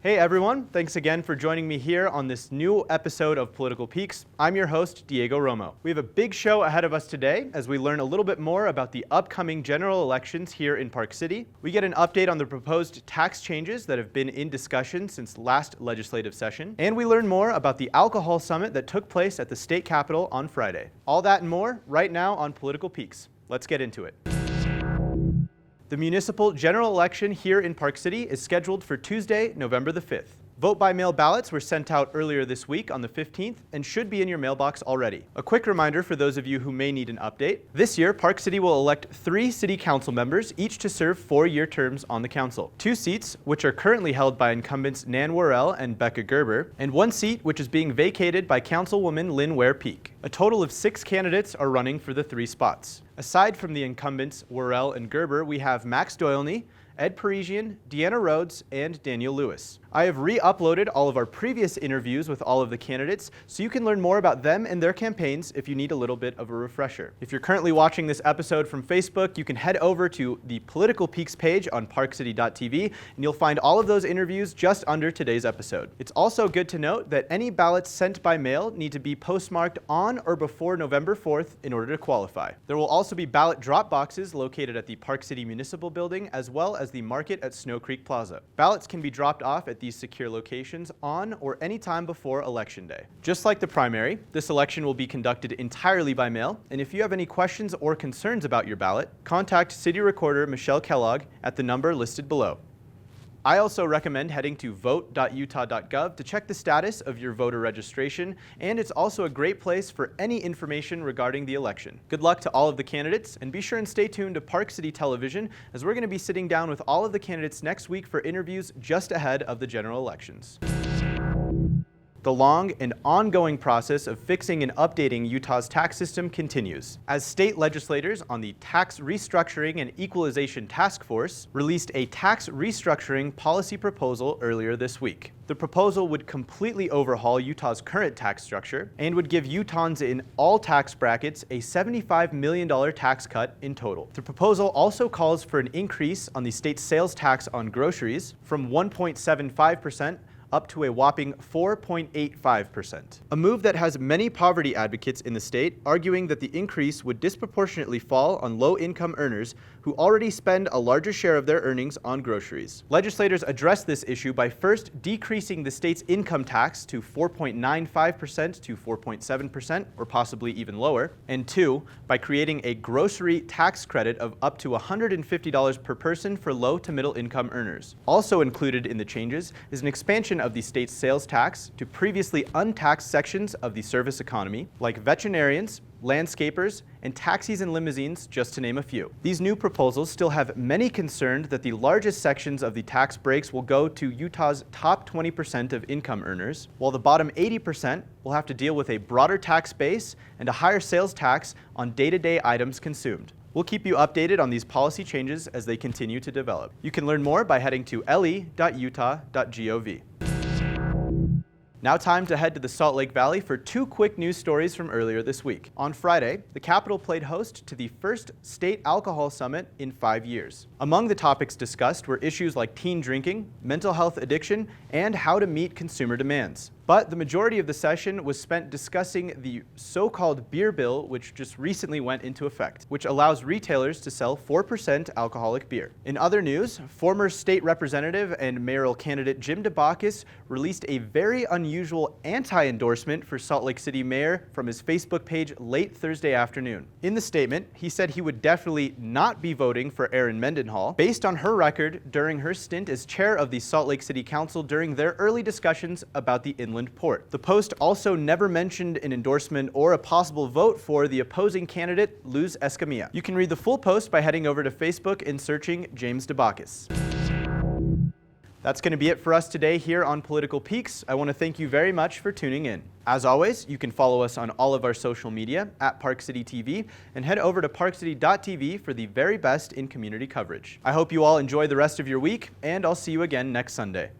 Hey everyone, thanks again for joining me here on this new episode of Political Peaks. I'm your host, Diego Romo. We have a big show ahead of us today as we learn a little bit more about the upcoming general elections here in Park City. We get an update on the proposed tax changes that have been in discussion since last legislative session. And we learn more about the alcohol summit that took place at the state capitol on Friday. All that and more right now on Political Peaks. Let's get into it. The municipal general election here in Park City is scheduled for Tuesday, November the 5th. Vote-by-mail ballots were sent out earlier this week on the 15th and should be in your mailbox already. A quick reminder for those of you who may need an update. This year, Park City will elect 3 city council members, each to serve 4-year terms on the council. 2 seats, which are currently held by incumbents Nan Worrell and Becca Gerber, and 1 seat, which is being vacated by Councilwoman Lynn Ware-Peak. A total of 6 candidates are running for the 3 spots. Aside from the incumbents Worrell and Gerber, we have Max Doylny, Ed Parisian, Deanna Rhodes, and Daniel Lewis. I have re-uploaded all of our previous interviews with all of the candidates, so you can learn more about them and their campaigns if you need a little bit of a refresher. If you're currently watching this episode from Facebook, you can head over to the Political Peaks page on parkcity.tv, and you'll find all of those interviews just under today's episode. It's also good to note that any ballots sent by mail need to be postmarked on or before November 4th in order to qualify. There will also be ballot drop boxes located at the Park City Municipal Building as well as the market at Snow Creek Plaza. Ballots can be dropped off at these secure locations on or any time before Election Day. Just like the primary, this election will be conducted entirely by mail, and if you have any questions or concerns about your ballot, contact City Recorder Michelle Kellogg at the number listed below. I also recommend heading to vote.utah.gov to check the status of your voter registration, and it's also a great place for any information regarding the election. Good luck to all of the candidates, and be sure and stay tuned to Park City Television as we're going to be sitting down with all of the candidates next week for interviews just ahead of the general elections. The long and ongoing process of fixing and updating Utah's tax system continues, as state legislators on the Tax Restructuring and Equalization Task Force released a tax restructuring policy proposal earlier this week. The proposal would completely overhaul Utah's current tax structure and would give Utahns in all tax brackets a $75 million tax cut in total. The proposal also calls for an increase on the state's sales tax on groceries from 1.75% up to a whopping 4.85%. A move that has many poverty advocates in the state arguing that the increase would disproportionately fall on low-income earners who already spend a larger share of their earnings on groceries. Legislators address this issue by first decreasing the state's income tax to 4.95% to 4.7%, or possibly even lower, and 2, by creating a grocery tax credit of up to $150 per person for low to middle income earners. Also included in the changes is an expansion of the state's sales tax to previously untaxed sections of the service economy, like veterinarians, landscapers, and taxis and limousines, just to name a few. These new proposals still have many concerned that the largest sections of the tax breaks will go to Utah's top 20% of income earners, while the bottom 80% will have to deal with a broader tax base and a higher sales tax on day-to-day items consumed. We'll keep you updated on these policy changes as they continue to develop. You can learn more by heading to le.utah.gov. Now time to head to the Salt Lake Valley for 2 quick news stories from earlier this week. On Friday, the Capitol played host to the first state alcohol summit in 5 years. Among the topics discussed were issues like teen drinking, mental health addiction, and how to meet consumer demands. But the majority of the session was spent discussing the so-called beer bill, which just recently went into effect, which allows retailers to sell 4% alcoholic beer. In other news, former state representative and mayoral candidate Jim DeBacchus released a very unusual anti-endorsement for Salt Lake City mayor from his Facebook page late Thursday afternoon. In the statement, he said he would definitely not be voting for Erin Mendenhall based on her record during her stint as chair of the Salt Lake City Council during their early discussions about the inland port. The post also never mentioned an endorsement or a possible vote for the opposing candidate, Luz Escamilla. You can read the full post by heading over to Facebook and searching James DeBacchus. That's going to be it for us today here on Political Peaks. I want to thank you very much for tuning in. As always, you can follow us on all of our social media at Park City TV and head over to parkcity.tv for the very best in community coverage. I hope you all enjoy the rest of your week, and I'll see you again next Sunday.